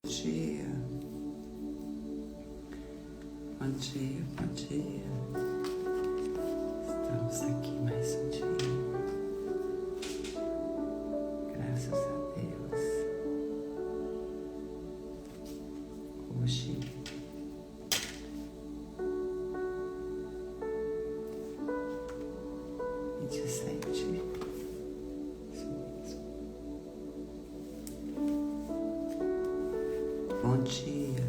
Dia, bom dia, bom dia. Estamos aqui mais um dia. Graças a Deus. Hoje bom dia,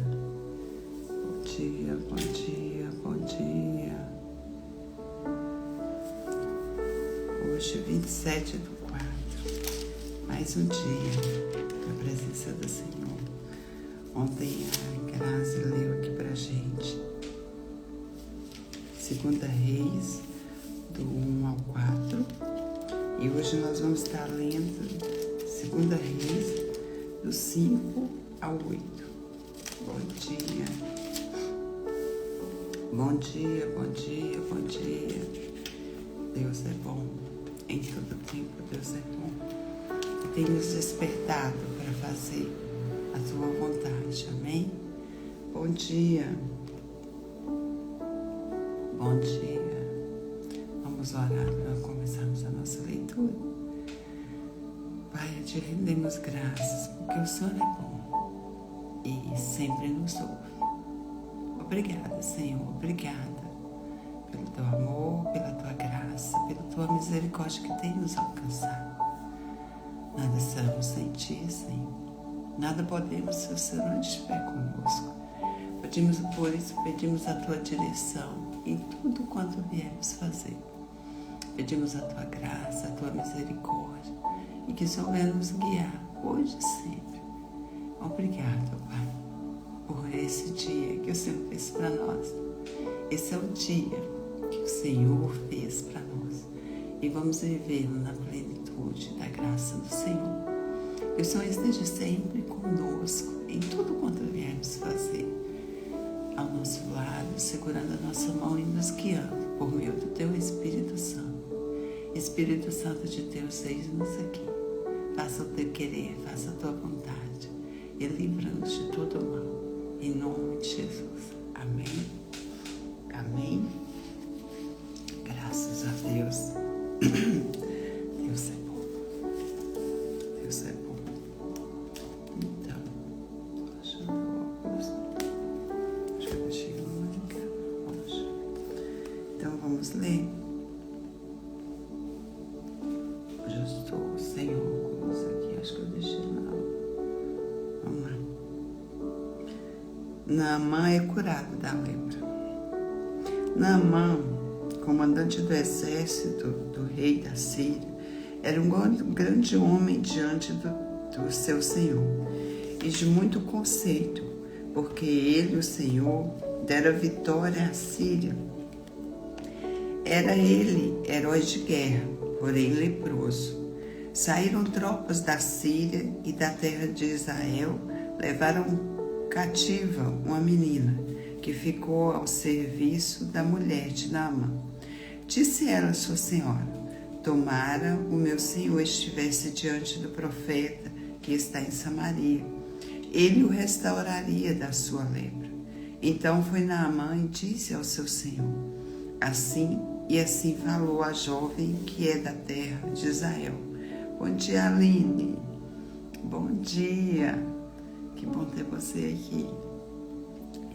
bom dia, bom dia, bom dia. Hoje, 27/4, mais um dia na presença do Senhor. Ontem a Grazi leu aqui pra gente 2 Reis, do 1 ao 4. E hoje nós vamos estar lendo 2 Reis, do 5 ao 8. Bom dia. Bom dia, bom dia, bom dia. Deus é bom. Em todo tempo Deus é bom. E tem nos despertado para fazer a sua vontade. Amém? Bom dia. Bom dia. Vamos orar para começarmos a nossa leitura. Pai, te rendemos graças porque o Senhor é bom e sempre nos ouve. Obrigada, Senhor, obrigada pelo teu amor, pela tua graça, pela tua misericórdia que tem nos alcançado. Nada somos sem ti, Senhor. Nada podemos se o Senhor não estiver conosco. Por isso pedimos a tua direção em tudo quanto viemos fazer. Pedimos a tua graça, a tua misericórdia e que o Senhor venha nos guiar hoje e sempre. Obrigado, Pai, por esse dia que o Senhor fez para nós. Esse é o dia que o Senhor fez para nós e vamos vivê-lo na plenitude da graça do Senhor. Que o Senhor esteja sempre conosco em tudo quanto viemos fazer, ao nosso lado, segurando a nossa mão e nos guiando por meio do teu Espírito Santo. Espírito Santo de Deus, eis-nos aqui. Faça o teu querer, faça a tua vontade e livra-nos de todo o mal. Em nome de Jesus. Amém. Amém. Graças a Deus. Deus é bom. Deus é bom. Então, tô achando o óculos. Acho que eu deixei uma ligada. Então, vamos ler. Hoje eu estou sem óculos aqui. Acho que eu deixei lá. Vamos lá. Naamã é curado da lepra. Naamã, comandante do exército do rei da Síria, era um grande homem diante do seu senhor e de muito conceito, porque ele, o Senhor, dera vitória à Síria. Era ele herói de guerra, porém leproso. Saíram tropas da Síria e da terra de Israel, levaram cativa uma menina, que ficou ao serviço da mulher de Naamã. Disse ela à sua senhora: tomara o meu senhor estivesse diante do profeta que está em Samaria, ele o restauraria da sua lepra. Então foi Naamã e disse ao seu senhor: assim falou a jovem que é da terra de Israel. Bom dia, Aline. Bom dia. Que bom ter você aqui.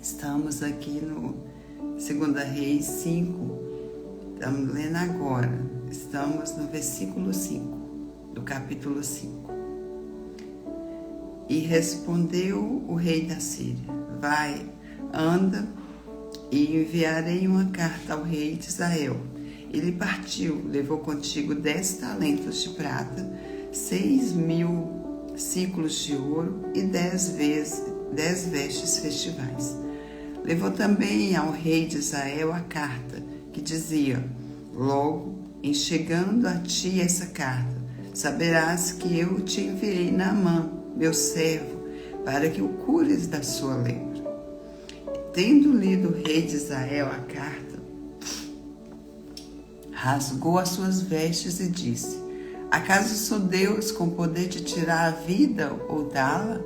Estamos aqui no 2 Reis 5. Estamos lendo agora. Estamos no versículo 5, do capítulo 5. E respondeu o rei da Síria: vai, anda, e enviarei uma carta ao rei de Israel. Ele partiu, levou contigo 10 talentos de prata, 6.000 ciclos de ouro e 10 vestes festivais. Levou também ao rei de Israel a carta, que dizia: logo, em chegando a ti essa carta, saberás que eu te enviei Naamã, meu servo, para que o cures da sua lepra. Tendo lido o rei de Israel a carta, rasgou as suas vestes e disse: acaso sou Deus com poder de tirar a vida ou dá-la?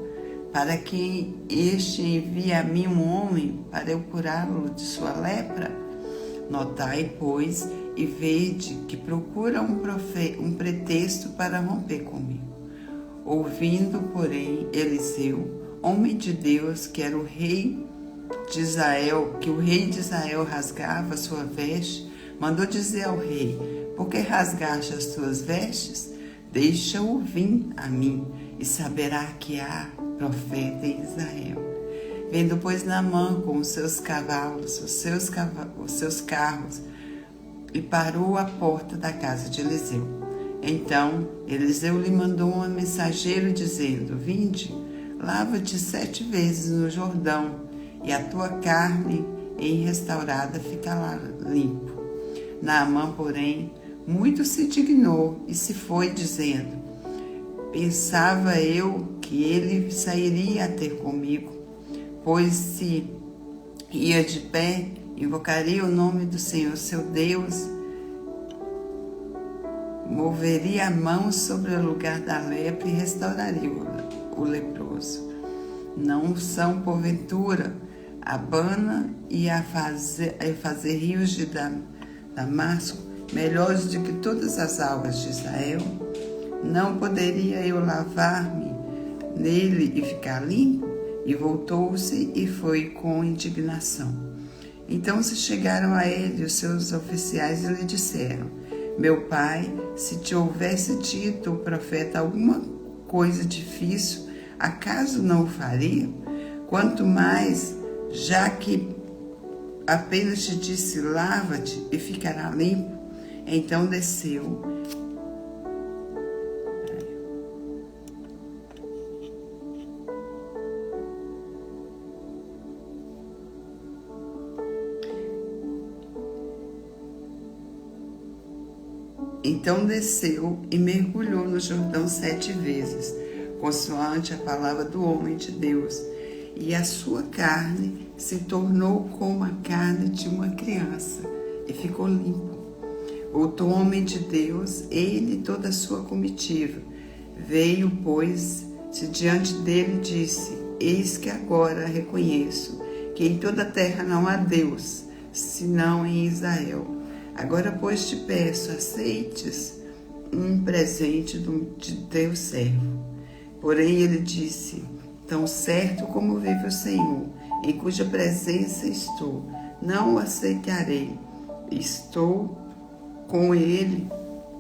para que este envie a mim um homem para eu curá-lo de sua lepra? Notai, pois, e vede que procura um pretexto para romper comigo. Ouvindo, porém, Eliseu, homem de Deus, que era o rei de Israel, que o rei de Israel rasgava sua veste, mandou dizer ao rei: por que rasgaste as tuas vestes? Deixa-o vir a mim, e saberá que há profeta em Israel. Vendo, pois, Naamã com os seus cavalos, os seus carros, e parou à porta da casa de Eliseu. Então Eliseu lhe mandou um mensageiro dizendo: vinde, lava-te 7 vezes no Jordão, e a tua carne restaurada ficará limpo. Naamã, porém, muito se dignou e se foi, dizendo: pensava eu que ele sairia a ter comigo, pois se ia de pé, invocaria o nome do Senhor seu Deus, moveria a mão sobre o lugar da lepra e restauraria o leproso. Não são, porventura, Abana e a fazer rios de Damasco melhores do que todas as águas de Israel? Não poderia eu lavar-me nele e ficar limpo? E voltou-se e foi com indignação. Então se chegaram a ele os seus oficiais e lhe disseram: meu pai, se te houvesse dito o profeta alguma coisa difícil, acaso não o faria? Quanto mais, já que apenas te disse: lava-te e ficará limpo. Então desceu. Então desceu e mergulhou no Jordão 7 vezes, consoante a palavra do homem de Deus, e a sua carne se tornou como a carne de uma criança, e ficou limpo. Voltou o homem de Deus, ele e toda a sua comitiva. Veio, pois, se diante dele e disse: eis que agora reconheço que em toda a terra não há Deus, senão em Israel. Agora, pois, te peço, aceites um presente de teu servo. Porém, ele disse: tão certo como vive o Senhor, em cuja presença estou, não o aceitarei. Estou com ele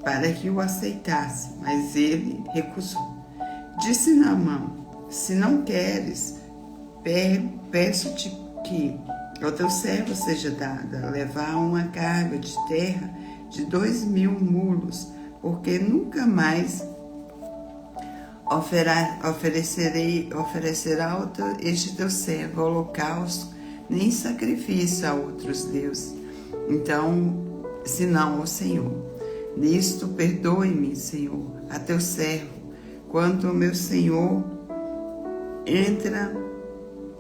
para que o aceitasse, mas ele recusou. Disse Naamã: se não queres, peço-te que ao teu servo seja dada levar uma carga de terra de 2.000 mulos, porque nunca mais oferecerá este teu servo holocausto, nem sacrifício a outros deuses. Então, senão ao Senhor. Nisto perdoe-me, Senhor, a teu servo, quando o meu Senhor entra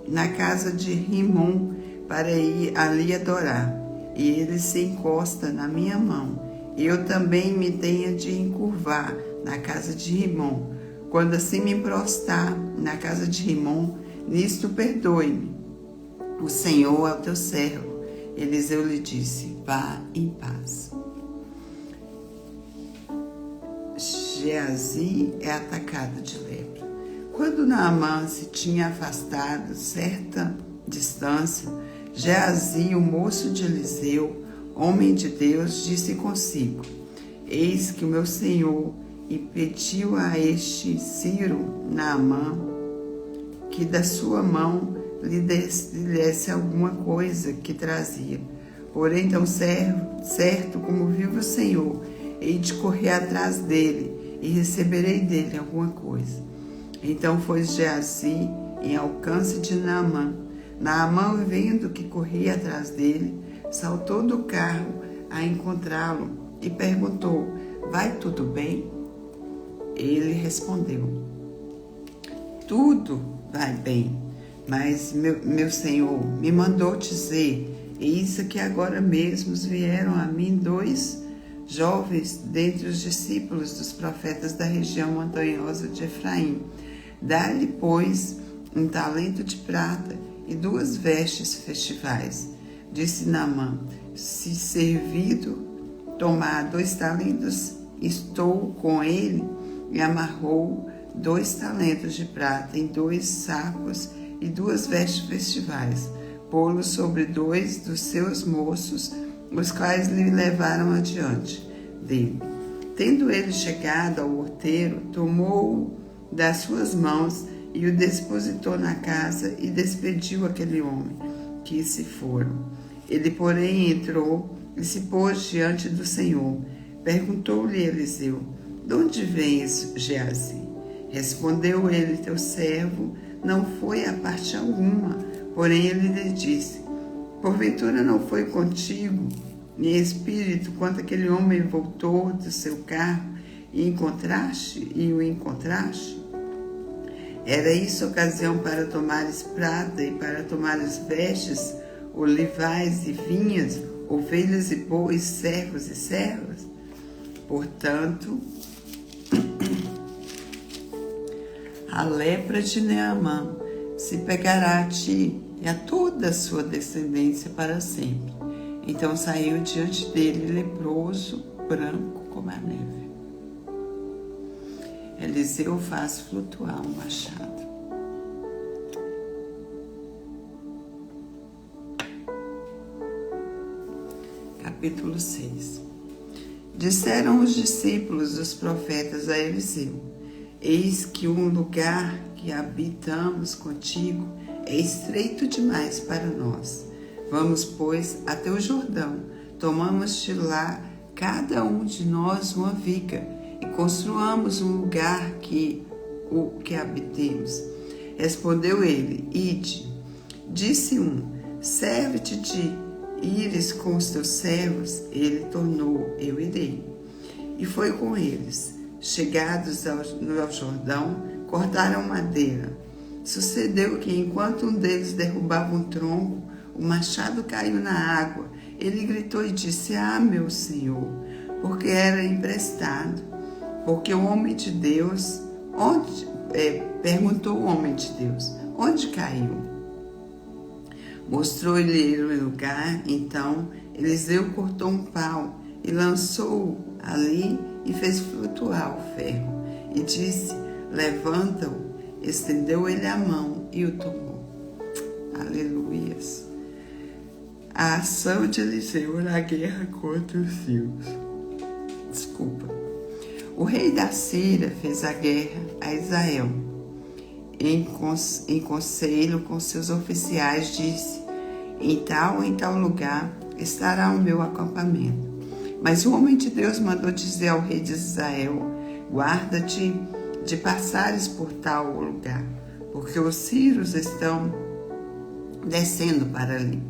na casa de Rimom para ir ali adorar, e ele se encosta na minha mão, e eu também me tenha de encurvar na casa de Rimom. Quando assim me prostrar na casa de Rimom, nisto perdoe-me o Senhor ao teu servo. Eliseu lhe disse: vá em paz. Geazi é atacado de lepra. Quando Naamã se tinha afastado certa distância, Geazi, o moço de Eliseu, homem de Deus, disse consigo: eis que o meu senhor, e pediu a este Ciro, Naamã, que da sua mão lhe desse alguma coisa que trazia. Porém, tão certo como vive o Senhor, hei de correr atrás dele e receberei dele alguma coisa. Então foi Geazi em alcance de Naamã. Naamã, vendo que corria atrás dele, saltou do carro a encontrá-lo e perguntou: vai tudo bem? Ele respondeu: tudo vai bem, mas meu Senhor me mandou dizer: eis que agora mesmo vieram a mim 2 jovens dentre os discípulos dos profetas da região montanhosa de Efraim. Dá-lhe, pois, um talento de prata e 2 vestes festivais. Disse Naamã: se servido tomar 2 talentos, estou com ele. E amarrou 2 talentos de prata em 2 sacos e 2 vestes festivais, pô-los sobre 2 dos seus moços, os quais lhe levaram adiante dele. Tendo ele chegado ao horteiro, tomou-o das suas mãos e o depositou na casa e despediu aquele homem, que se foram. Ele, porém, entrou e se pôs diante do Senhor. Perguntou-lhe Eliseu: de onde vens, Geazi? Respondeu ele: teu servo não foi a parte alguma. Porém ele lhe disse: porventura não foi contigo em espírito quando aquele homem voltou do seu carro e o encontraste? Era isso ocasião para tomares prata e para tomares vestes, olivais e vinhas, ovelhas e bois, servos e servas? Portanto, a lepra de Naamã se pegará a ti e a toda a sua descendência para sempre. Então saiu diante dele leproso, branco como a neve. Eliseu faz flutuar um machado. Capítulo 6. Disseram os discípulos dos profetas a Eliseu: eis que um lugar que habitamos contigo é estreito demais para nós. Vamos, pois, até o Jordão, tomamos de lá cada um de nós uma viga e construamos um lugar que habitemos. Respondeu ele: ide. Disse um: serve-te de ires com os teus servos. Ele tornou: eu irei. E foi com eles. Chegados ao Jordão, cortaram madeira. Sucedeu que, enquanto um deles derrubava um tronco, o machado caiu na água. Ele gritou e disse: ah, meu senhor, porque era emprestado. Porque o homem de Deus, perguntou o homem de Deus: onde caiu? Mostrou-lhe o lugar. Então Eliseu cortou um pau e lançou-o ali e fez flutuar o ferro. E disse: levanta-o. Estendeu ele a mão e o tomou. Aleluias. A ação de Eliseu na guerra contra os sírios. O rei da Síria fez a guerra a Israel. Em conselho com seus oficiais, disse: em tal lugar estará o meu acampamento. Mas o homem de Deus mandou dizer ao rei de Israel: guarda-te de passares por tal lugar, porque os sírios estão descendo para ali.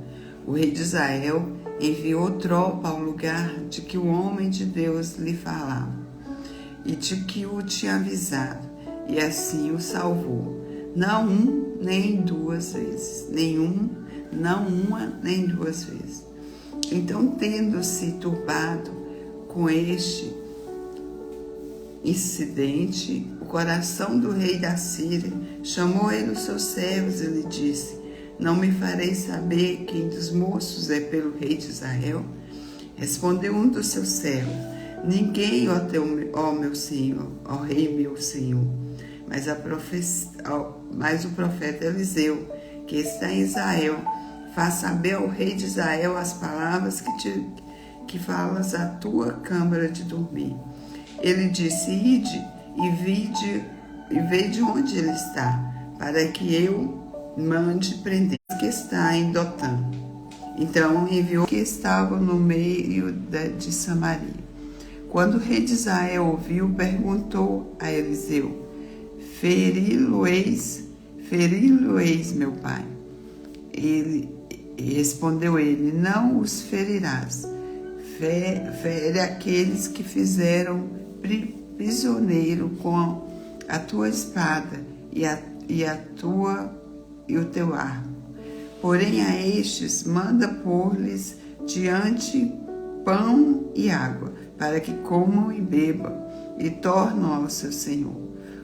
O rei de Israel enviou tropa ao lugar de que o homem de Deus lhe falava e de que o tinha avisado, e assim o salvou. Não um nem 2 vezes, não uma nem 2 vezes. Então, tendo-se turbado com este incidente, o coração do rei da Síria, chamou ele os seus servos e lhe disse: não me farei saber quem dos moços é pelo rei de Israel? Respondeu um dos seus servos: ninguém, ó meu senhor, ó rei meu senhor. Mas o profeta Eliseu, que está em Israel, faz saber ao rei de Israel as palavras que falas à tua câmara de dormir. Ele disse: ide e vê de onde ele está, para que eu mande prender que está em Dotã. Então enviou que estava no meio de Samaria. Quando o rei de Israel ouviu, perguntou a Eliseu: feri-lo-eis, meu pai? Respondeu ele: não os ferirás. Fere aqueles que fizeram prisioneiro com a tua espada e o teu arco. Porém a estes manda pôr-lhes diante pão e água, para que comam e bebam, e tornam ao seu senhor.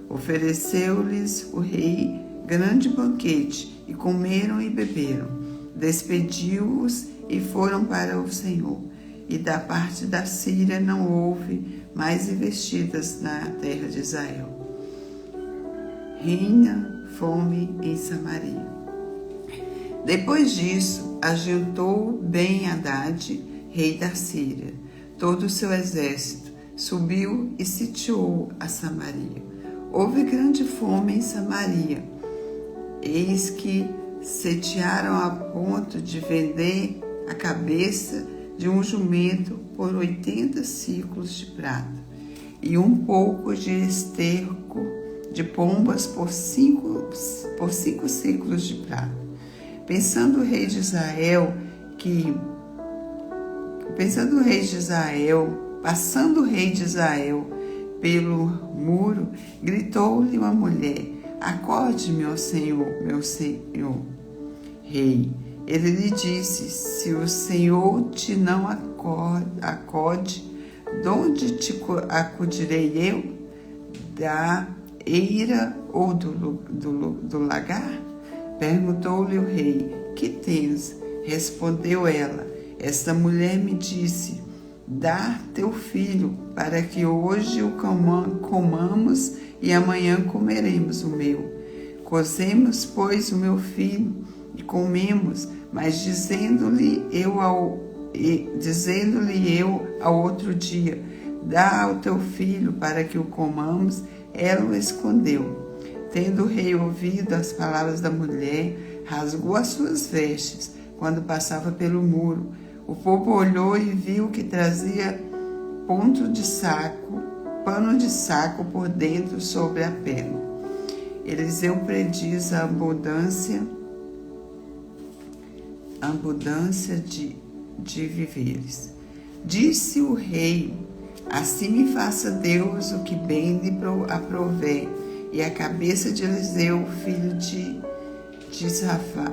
Ofereceu-lhes o rei grande banquete, e comeram e beberam. Despediu-os e foram para o Senhor. E da parte da Síria não houve mais investidas na terra de Israel. Reina fome em Samaria. Depois disso, ajuntou Ben-Hadad, rei da Síria, todo o seu exército, subiu e sitiou a Samaria. Houve grande fome em Samaria. Eis que sitiaram a ponto de vender a cabeça de um jumento por 80 siclos de prata, e um pouco de esterco de pombas por 5 siclos de prata. Passando o rei de Israel pelo muro, gritou-lhe uma mulher: acorde-me, ó Senhor, meu Senhor, rei. Ele lhe disse: se o Senhor te não acode, de onde te acudirei eu? Da eira ou do lagar? Perguntou-lhe o rei: que tens? Respondeu ela: esta mulher me disse: dá teu filho, para que hoje o comamos e amanhã comeremos o meu. Cozemos, pois, o meu filho e comemos, mas dizendo-lhe eu ao outro dia: dá ao teu filho para que o comamos, ela o escondeu. Tendo o rei ouvido as palavras da mulher, rasgou as suas vestes quando passava pelo muro. O povo olhou e viu que trazia pano de saco por dentro sobre a perna. Eliseu prediz a abundância de víveres. Disse o rei: assim me faça Deus o que bem lhe aprouver. E a cabeça de Eliseu, filho de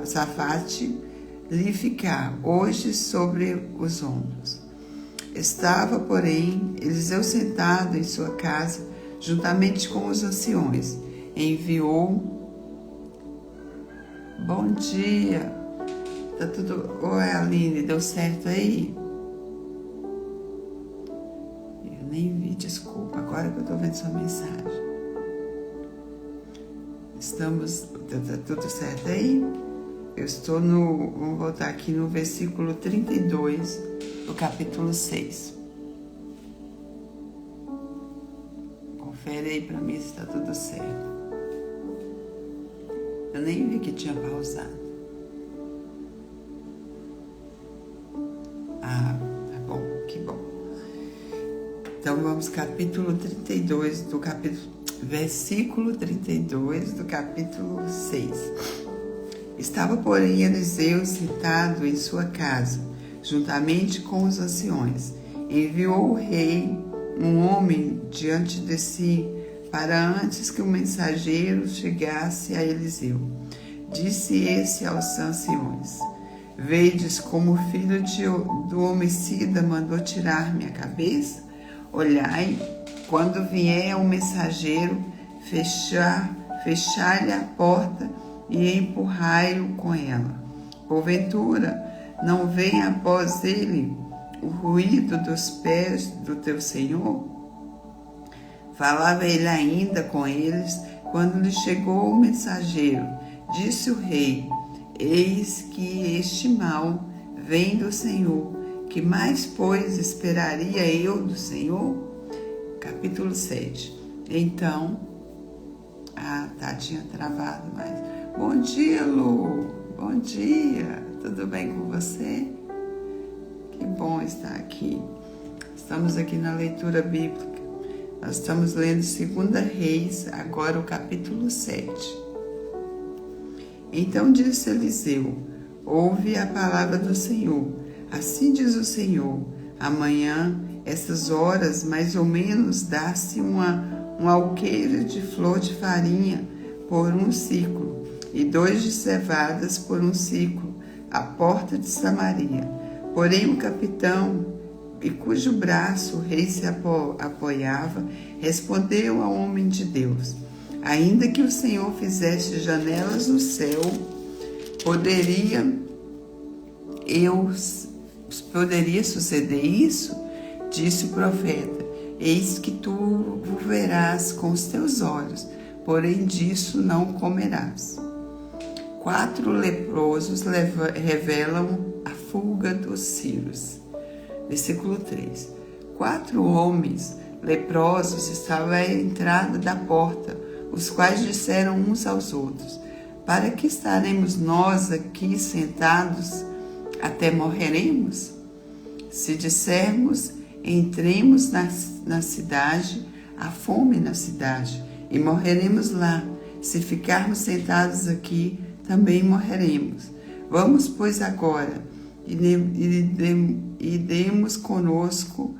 Safate, lhe ficar hoje sobre os ombros. Estava, porém, Eliseu sentado em sua casa, juntamente com os anciões. Enviou. Bom dia. Tá tudo. Oi, Aline, deu certo aí? Eu nem vi, desculpa, agora que eu tô vendo sua mensagem. Tá tudo certo aí? Eu estou vamos voltar aqui no versículo 32 do capítulo 6. Confere aí para mim se está tudo certo. Eu nem vi que tinha pausado. Ah, tá bom, que bom. Então vamos capítulo 32 do versículo 32 do capítulo 6. Estava, porém, Eliseu sentado em sua casa, juntamente com os anciões. Enviou o rei um homem diante de si, para antes que o mensageiro chegasse a Eliseu. Disse esse aos anciões: vedes como o filho do homicida mandou tirar minha cabeça? Olhai, quando vier o mensageiro, fechai-lhe a porta e empurrai-o com ela. Porventura, não vem após ele o ruído dos pés do teu senhor? Falava ele ainda com eles, quando lhe chegou o mensageiro. Disse o rei: eis que este mal vem do Senhor. Que mais, pois, esperaria eu do Senhor? Capítulo 7. Então, tinha travado, mas... Bom dia, Lu! Bom dia! Tudo bem com você? Que bom estar aqui. Estamos aqui na leitura bíblica. Nós estamos lendo 2 Reis, agora o capítulo 7. Então disse Eliseu: ouve a palavra do Senhor. Assim diz o Senhor: amanhã, essas horas, mais ou menos, dá-se um alqueire de flor de farinha por 1 siclo, e 2 de cevadas por 1 siclo, à porta de Samaria. Porém o capitão, e cujo braço o rei se apoiava, respondeu ao homem de Deus: Ainda que o Senhor fizesse janelas no céu, poderia suceder isso? Disse o profeta: eis que tu o verás com os teus olhos, porém disso não comerás. 4 leprosos revelam a fuga dos Círios. Versículo 3. 4 homens leprosos estavam à entrada da porta, os quais disseram uns aos outros: para que estaremos nós aqui sentados até morreremos? Se dissermos: entremos na cidade, há fome na cidade, e morreremos lá. Se ficarmos sentados aqui, também morreremos. Vamos, pois, agora, e demos conosco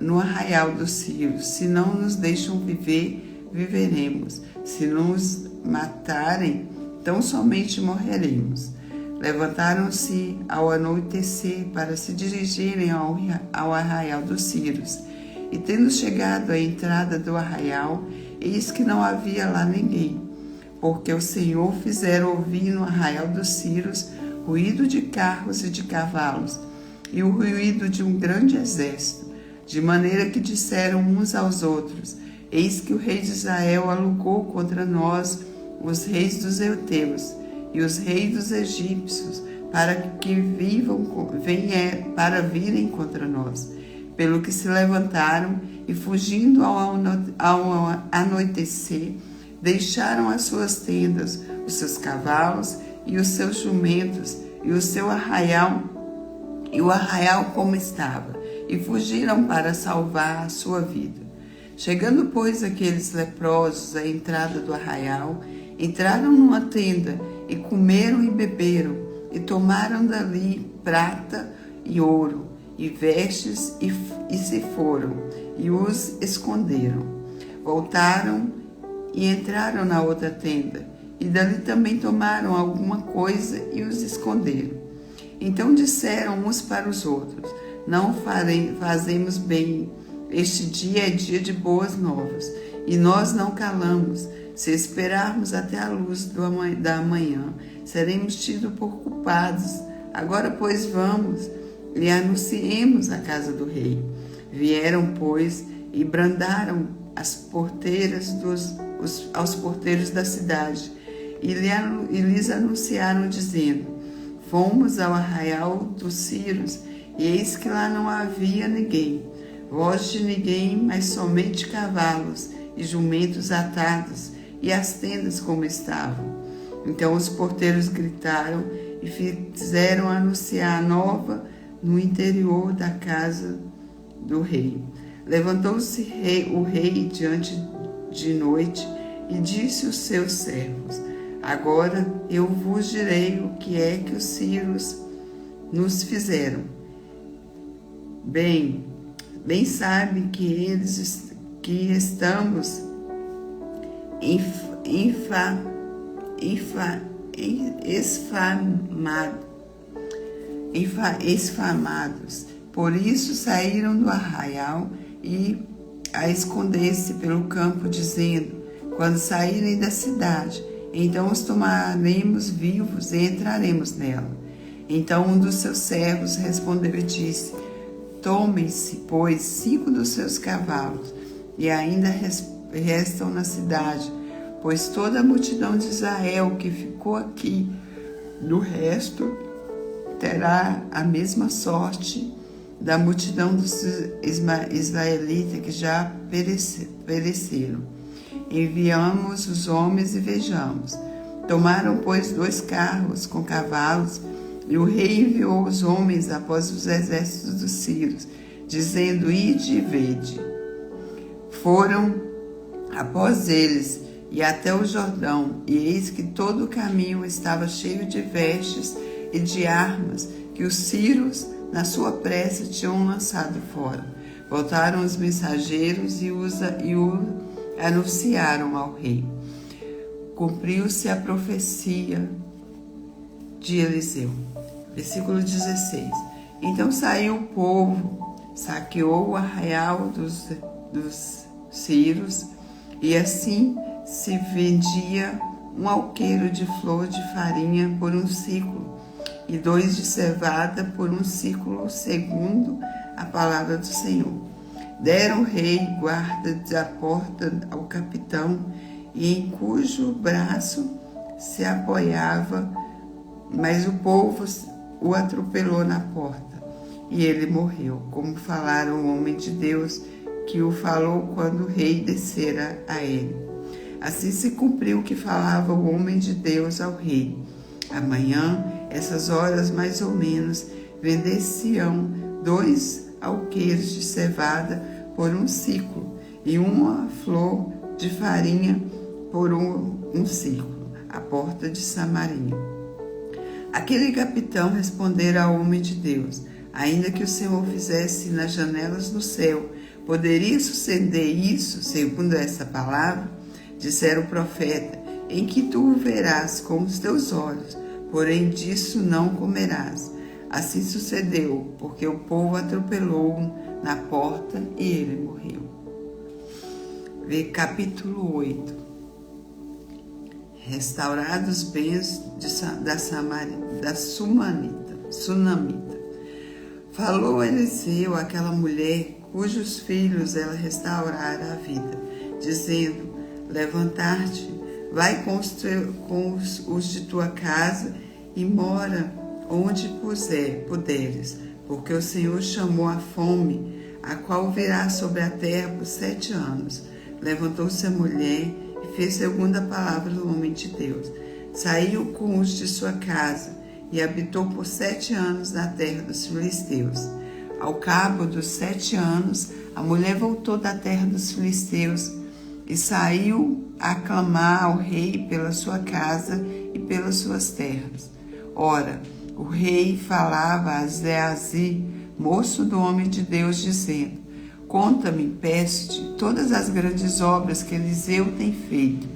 no arraial dos Círios. Se não nos deixam viver, viveremos. Se nos matarem, tão somente morreremos. Levantaram-se ao anoitecer para se dirigirem ao arraial dos Círios. E tendo chegado à entrada do arraial, eis que não havia lá ninguém, porque o Senhor fizera ouvir no arraial dos Círios ruído de carros e de cavalos, e o ruído de um grande exército, de maneira que disseram uns aos outros: eis que o rei de Israel alugou contra nós os reis dos heteus e os reis dos egípcios, para que virem contra nós. Pelo que se levantaram e, fugindo ao anoitecer, deixaram as suas tendas, os seus cavalos e os seus jumentos e o arraial como estava, e fugiram para salvar a sua vida. Chegando, pois, aqueles leprosos à entrada do arraial, entraram numa tenda e comeram e beberam, e tomaram dali prata e ouro e vestes, e se foram e os esconderam. Voltaram e entraram na outra tenda, e dali também tomaram alguma coisa e os esconderam. Então disseram uns para os outros: não fazemos bem, este dia é dia de boas novas, e nós não calamos. Se esperarmos até a luz da manhã, seremos tidos por culpados. Agora, pois, vamos e anunciemos a casa do rei. Vieram, pois, e brandaram aos porteiros da cidade, e lhes anunciaram, dizendo: fomos ao arraial dos Círios, e eis que lá não havia ninguém, voz de ninguém, mas somente cavalos e jumentos atados, e as tendas como estavam. Então os porteiros gritaram e fizeram anunciar a nova no interior da casa do rei. Levantou-se o rei diante de noite e disse aos seus servos: agora eu vos direi o que é que os Círios nos fizeram. Bem sabem que estamos esfamados. Por isso saíram do arraial e a esconder-se pelo campo, dizendo: quando saírem da cidade, então os tomaremos vivos e entraremos nela. Então um dos seus servos respondeu e disse: tomem-se, pois, 5 dos seus cavalos, e ainda restam na cidade, pois toda a multidão de Israel que ficou aqui, do resto, terá a mesma sorte da multidão dos israelitas que já pereceram. Enviamos os homens e vejamos. Tomaram, pois, 2 carros com cavalos, e o rei enviou os homens após os exércitos dos Círios, dizendo: ide e vede. Foram após eles e até o Jordão, e eis que todo o caminho estava cheio de vestes e de armas que os Círios, na sua pressa, tinham lançado fora. Voltaram os mensageiros e o anunciaram ao rei. Cumpriu-se a profecia de Eliseu. Versículo 16. Então saiu o povo, saqueou o arraial dos Círios, e assim se vendia um alqueiro de flor de farinha por um ciclo, e 2 de cevada por um ciclo, segundo a palavra do Senhor. Deram o rei guarda da porta ao capitão, e em cujo braço se apoiava, mas o povo o atropelou na porta, e ele morreu, como falara o homem de Deus, que o falou quando o rei descera a ele. Assim se cumpriu o que falava o homem de Deus ao rei. Amanhã, essas horas mais ou menos, vender-se-ão 2 alqueires de cevada por um ciclo, e uma flor de farinha por um ciclo, à porta de Samaria. Aquele capitão respondera ao homem de Deus: ainda que o Senhor fizesse nas janelas do céu, poderia suceder isso, segundo essa palavra? Dissera o profeta: em que tu o verás com os teus olhos, porém disso não comerás. Assim sucedeu, porque o povo atropelou-o na porta e ele morreu. Vê capítulo 8. Restaurados os bens da Sunamita. Falou Eliseu àquela mulher, cujos filhos ela restaurara a vida, dizendo: levantar-te, vai com os de tua casa e mora onde puderes, porque o Senhor chamou a fome, a qual virá sobre a terra por 7 anos. Levantou-se a mulher e fez segundo a palavra do homem de Deus. Saiu com os de sua casa e habitou por 7 anos na terra dos filisteus. Ao cabo dos 7 anos, a mulher voltou da terra dos filisteus e saiu a clamar ao rei pela sua casa e pelas suas terras. Ora, o rei falava a Geazi, moço do homem de Deus, dizendo: conta-me, peço-te, todas as grandes obras que Eliseu tem feito.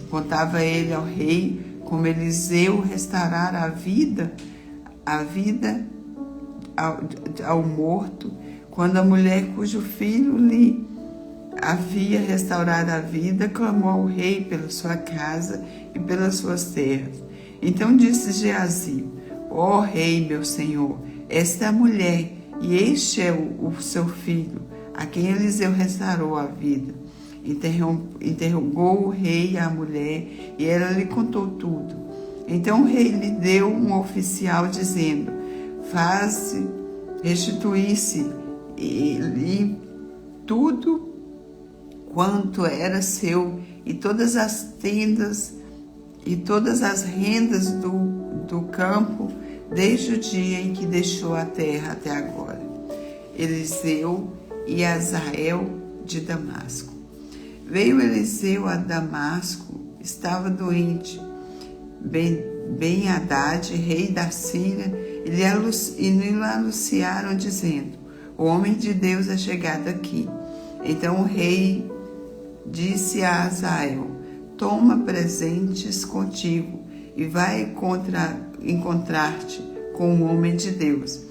Contava ele ao rei como Eliseu restaurara a vida ao morto, quando a mulher cujo filho lhe havia restaurado a vida clamou ao rei pela sua casa e pelas suas terras. Então disse Geazi: ó rei, meu senhor, esta é a mulher, e este é o seu filho, a quem Eliseu restaurou a vida. Interrogou o rei a mulher, e ela lhe contou tudo. Então o rei lhe deu um oficial, dizendo: restituir-se e tudo quanto era seu, e todas as tendas e todas as rendas do campo, desde o dia em que deixou a terra até agora. Eliseu e Azael de Damasco. Veio Eliseu a Damasco, estava doente. Ben-Hadad, rei da Síria, e lhe anunciaram, dizendo: o homem de Deus é chegado aqui. Então o rei disse a Azael: toma presentes contigo e vai encontrar-te com o homem de Deus.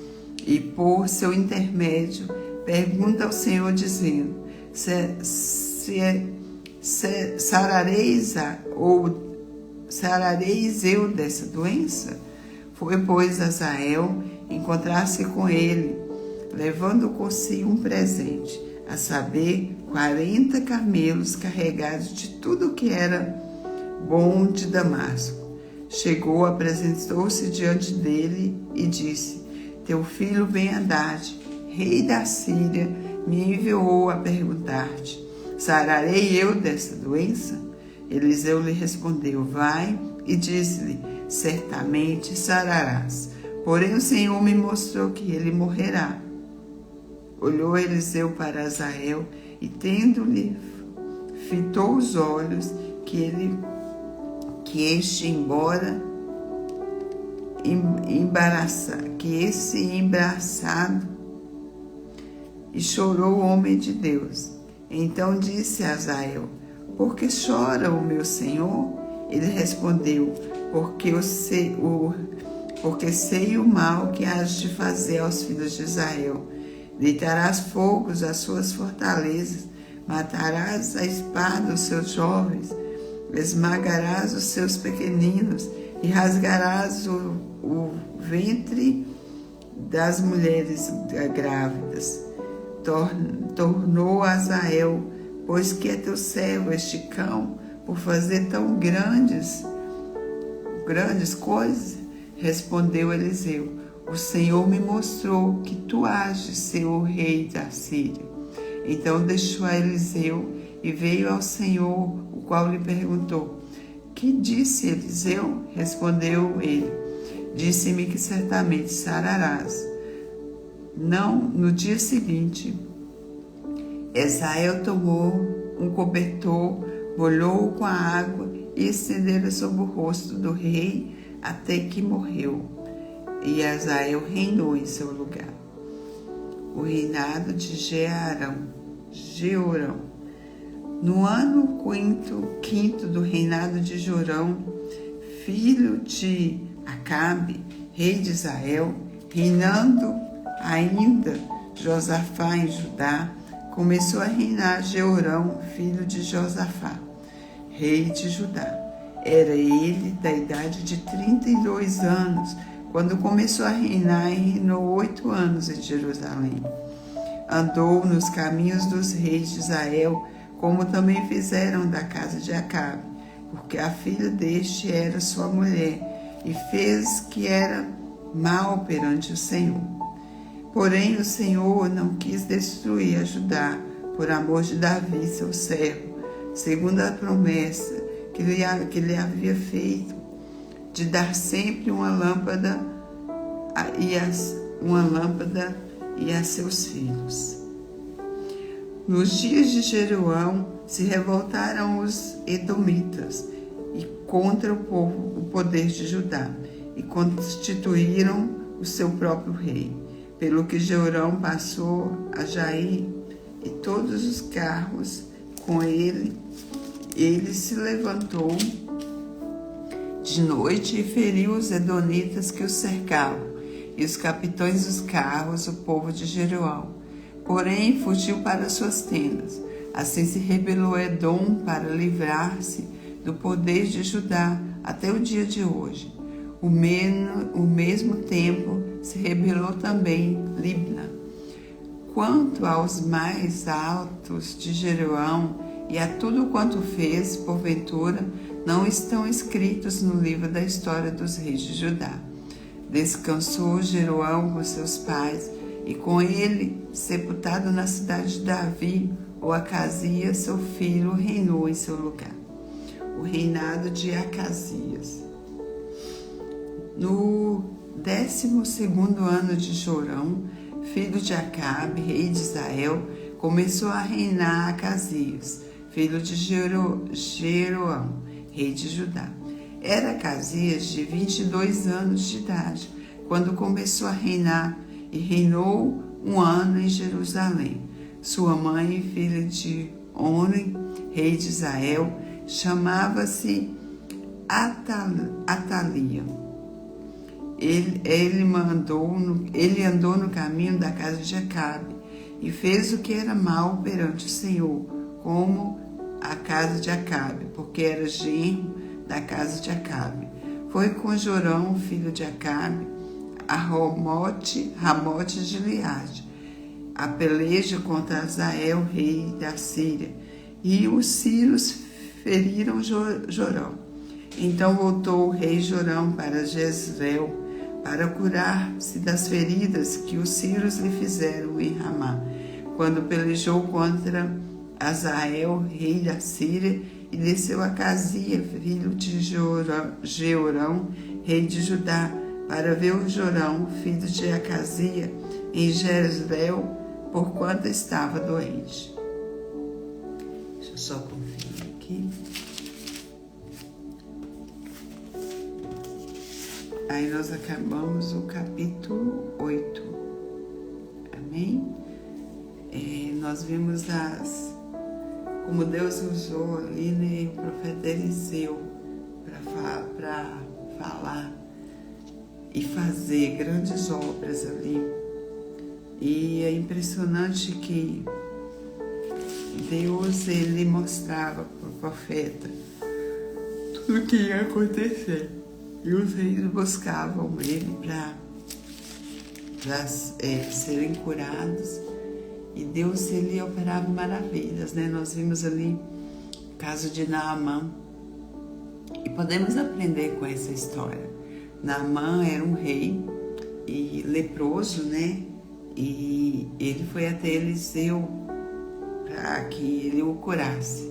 E por seu intermédio pergunta ao Senhor, dizendo: sarareis eu dessa doença? Foi, pois, Azael encontrar-se com ele, levando consigo um presente, a saber, 40 camelos carregados de tudo que era bom de Damasco. Chegou, apresentou-se diante dele e disse: teu filho Ben-Hadad, rei da Síria, me enviou a perguntar-te: sararei eu dessa doença? Eliseu lhe respondeu: vai e diz-lhe: certamente sararás. Porém o Senhor me mostrou que ele morrerá. Olhou Eliseu para Azael e, tendo-lhe fitou os olhos, que este embaraçado, e chorou o homem de Deus. Então disse a Azael: por que chora o meu senhor? Ele respondeu: porque sei o mal que hás de fazer aos filhos de Israel. Deitarás fogos às suas fortalezas, matarás a espada os seus jovens, esmagarás os seus pequeninos e rasgarás o ventre das mulheres grávidas. Tornou Azael, pois que é teu servo este cão, por fazer tão grandes coisas? Respondeu Eliseu: o Senhor me mostrou que tu ages ser o rei da Síria. Então deixou a Eliseu e veio ao Senhor, o qual lhe perguntou: que disse Eliseu? Respondeu ele: disse-me que certamente sararás. No dia seguinte, Azael tomou um cobertor, molhou-o com a água e estendeu sobre o rosto do rei até que morreu. E Azael reinou em seu lugar. O reinado de Jeorão. No ano quinto do reinado de Jorão, filho de Acabe, rei de Israel, reinando ainda Josafá em Judá, começou a reinar Jeorão, filho de Josafá, rei de Judá. Era ele da idade de 32 anos, quando começou a reinar, e reinou 8 anos em Jerusalém. Andou nos caminhos dos reis de Israel, como também fizeram da casa de Acabe, porque a filha deste era sua mulher, e fez que era mal perante o Senhor. Porém o Senhor não quis destruir a Judá, por amor de Davi, seu servo, segundo a promessa que lhe havia feito, de dar sempre uma lâmpada a seus filhos. Nos dias de Jeroão se revoltaram os edomitas e contra o poder de Judá, e constituíram o seu próprio rei, pelo que Jeroão passou a Jair e todos os carros com ele. Ele se levantou de noite e feriu os edomitas que os cercavam, e os capitães dos carros, o povo de Jeroão. Porém, fugiu para suas tendas. Assim se rebelou Edom para livrar-se do poder de Judá até o dia de hoje. O mesmo tempo se rebelou também Libna. Quanto aos mais altos de Jeroão e a tudo quanto fez, porventura, não estão escritos no livro da história dos reis de Judá. Descansou Jeroão com seus pais, e com ele, sepultado na cidade de Davi, o Acasias, seu filho, reinou em seu lugar. O reinado de Acasias. No 12º ano de Jorão, filho de Acabe, rei de Israel, começou a reinar Acasias, filho de Jeroão, rei de Judá. Era Acasias de 22 anos de idade, quando começou a reinar, e reinou 1 ano em Jerusalém. Sua mãe, filha de Oni, rei de Israel, chamava-se Atalia. Ele andou no caminho da casa de Acabe e fez o que era mal perante o Senhor, como a casa de Acabe, porque era genro da casa de Acabe. Foi com Jorão, filho de Acabe, a Ramote de Gileade, a peleja contra Azael, rei da Síria, e os sírios feriram Jorão. Então voltou o rei Jorão para Jezreel, para curar-se das feridas que os sírios lhe fizeram em Ramá, quando pelejou contra Azael, rei da Síria, e desceu a Acasias, filho de Jeorão, rei de Judá, para ver o Jorão, filho de Acasias, em Jezreel, porquanto estava doente. Deixa eu só conferir aqui. Aí nós acabamos o capítulo 8. Amém? Nós vimos como Deus usou ali, né, o profeta Eliseu para falar e fazer grandes obras ali. E é impressionante que Deus, ele mostrava para o profeta do que ia acontecer. E os reis buscavam ele para serem curados. E Deus, ele operava maravilhas, né? Nós vimos ali o caso de Naamã. E podemos aprender com essa história. Naamã era um rei e leproso, né? E ele foi até Eliseu para que ele o curasse.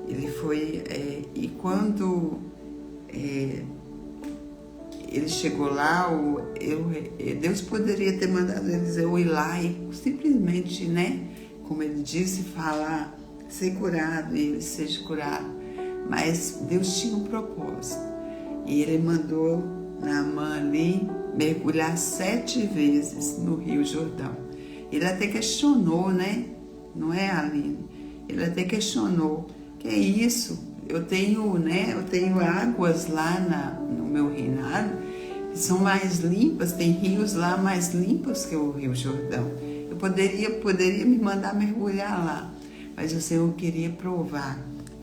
Ele foi, e quando ele chegou lá, Deus poderia ter mandado Eliseu ir lá e simplesmente, né, como ele disse, falar, ser curado e ele seja curado. Mas Deus tinha um propósito. E ele mandou Naamã ali mergulhar 7 vezes no Rio Jordão. Ele até questionou, né? Não é, Aline? Ele até questionou. Que é isso? Eu tenho águas lá no meu reinado que são mais limpas, tem rios lá mais limpos que o Rio Jordão. Eu poderia me mandar mergulhar lá, mas o Senhor queria provar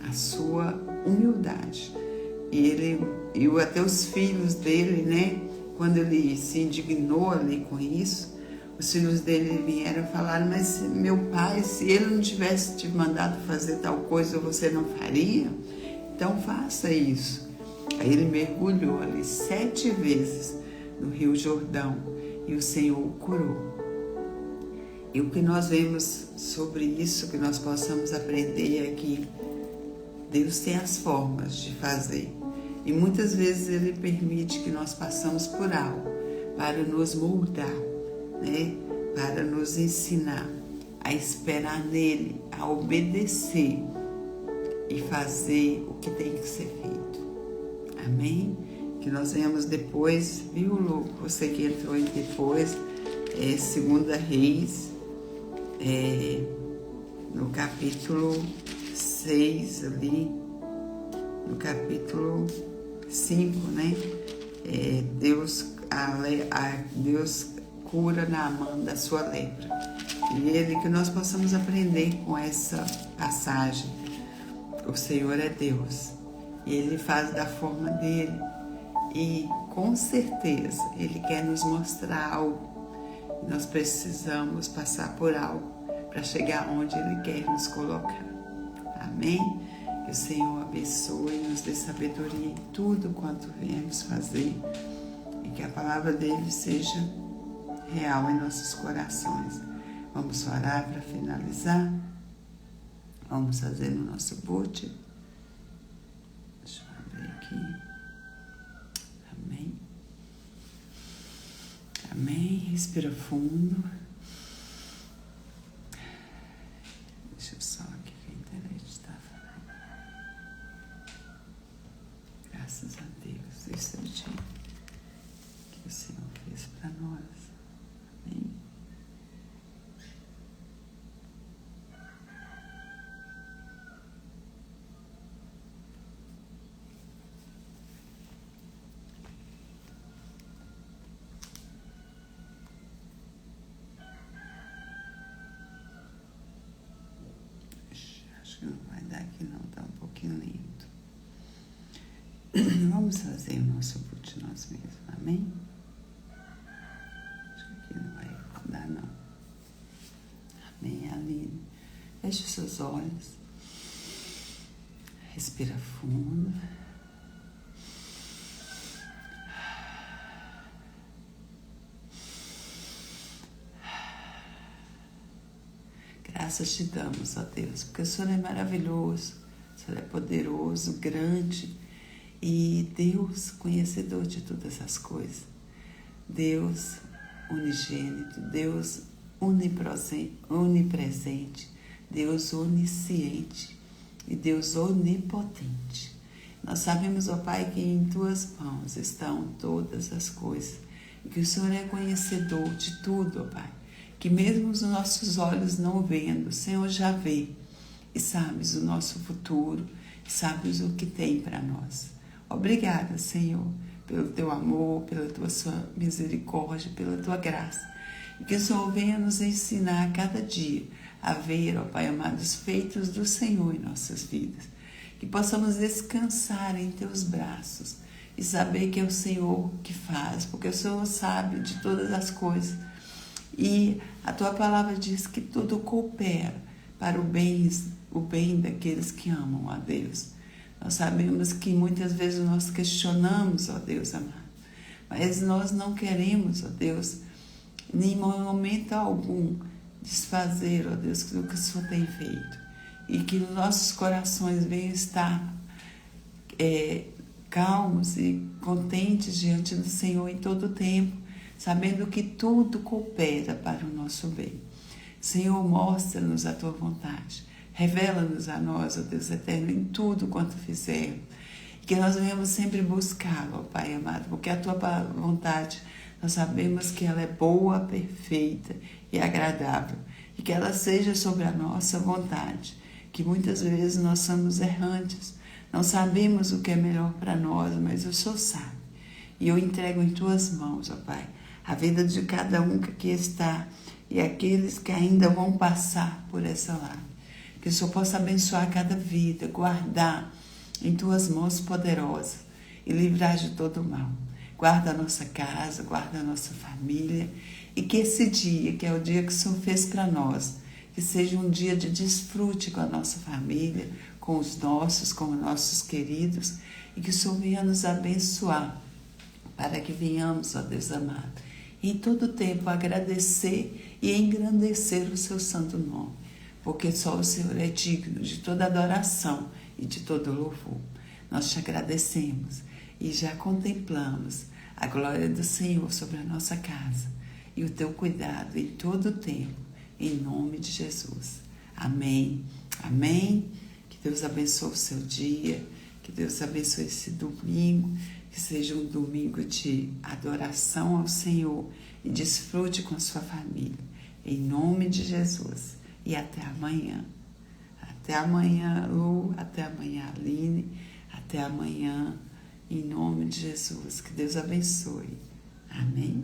a sua humildade. E até os filhos dele, né? Quando ele se indignou ali com isso, os filhos dele vieram e falaram: mas meu pai, se ele não tivesse te mandado fazer tal coisa, você não faria? Então faça isso. Aí ele mergulhou ali 7 vezes no Rio Jordão e o Senhor o curou. E o que nós vemos sobre isso, que nós possamos aprender é que Deus tem as formas de fazer. E muitas vezes Ele permite que nós passemos por algo para nos moldar, né? Para nos ensinar a esperar nele, a obedecer e fazer o que tem que ser feito. Amém? Que nós venhamos depois, viu, Lu? Você que entrou aí depois, 2 Reis, no capítulo 6 ali, no capítulo 5, né? Deus cura Naamã da sua lepra. E que nós possamos aprender com essa passagem. O Senhor é Deus. E Ele faz da forma dele. E com certeza Ele quer nos mostrar algo. E nós precisamos passar por algo para chegar onde Ele quer nos colocar. Amém? Que o Senhor abençoe e nos dê sabedoria em tudo quanto viemos fazer. E que a palavra dele seja real em nossos corações. Vamos orar para finalizar. Vamos fazer o nosso boot. Deixa eu abrir aqui. Amém. Amém. Respira fundo. Deixa eu só aqui que a internet está falando. Graças a Deus. Isso é o dia que o Senhor fez para nós. Amém. Acho que não vai dar aqui não, tá um pouquinho lento. Vamos fazer o nosso culto nós mesmos, amém? Acho que aqui não vai dar não. Amém, Aline? Feche os seus olhos. Respira fundo. Graças te damos, ó Deus, porque o Senhor é maravilhoso, o Senhor é poderoso, grande e Deus conhecedor de todas as coisas. Deus unigênito, Deus onipresente, Deus onisciente e Deus onipotente. Nós sabemos, ó Pai, que em Tuas mãos estão todas as coisas e que o Senhor é conhecedor de tudo, ó Pai. Que mesmo os nossos olhos não vendo, o Senhor já vê e sabes o nosso futuro, e sabes o que tem para nós. Obrigada, Senhor, pelo Teu amor, pela Tua misericórdia, pela Tua graça. E que o Senhor venha nos ensinar a cada dia a ver, ó Pai amado, os feitos do Senhor em nossas vidas. que possamos descansar em Teus braços e saber que é o Senhor que faz, porque o Senhor sabe de todas as coisas. E a Tua palavra diz que tudo coopera para o bem daqueles que amam a Deus. Nós sabemos que muitas vezes nós questionamos, ó Deus amado, mas nós não queremos, ó Deus, em momento algum, desfazer, ó Deus, do que o Senhor tem feito. E que nossos corações venham estar calmos e contentes diante do Senhor em todo o tempo, sabendo que tudo coopera para o nosso bem. Senhor, mostra-nos a Tua vontade. Revela-nos a nós, ó Deus eterno, em tudo quanto fizermos. Que nós venhamos sempre buscá-lo, ó Pai amado, porque a Tua vontade, nós sabemos que ela é boa, perfeita e agradável. E que ela seja sobre a nossa vontade. Que muitas vezes nós somos errantes, não sabemos o que é melhor para nós, mas o Senhor sabe. E eu entrego em Tuas mãos, ó Pai, a vida de cada um que aqui está e aqueles que ainda vão passar por essa live. Que o Senhor possa abençoar cada vida, guardar em Tuas mãos poderosas e livrar de todo o mal. Guarda a nossa casa, guarda a nossa família e que esse dia, que é o dia que o Senhor fez para nós, que seja um dia de desfrute com a nossa família, com os nossos queridos, e que o Senhor venha nos abençoar, para que venhamos, ó Deus amado, em todo tempo agradecer e engrandecer o Seu santo nome, porque só o Senhor é digno de toda adoração e de todo louvor. Nós Te agradecemos e já contemplamos a glória do Senhor sobre a nossa casa e o Teu cuidado em todo o tempo, em nome de Jesus. Amém. Amém. Que Deus abençoe o seu dia, que Deus abençoe esse domingo, que seja um domingo de adoração ao Senhor e desfrute com a sua família. Em nome de Jesus. E até amanhã. Até amanhã, Lu. Até amanhã, Aline. Até amanhã, em nome de Jesus. Que Deus abençoe. Amém.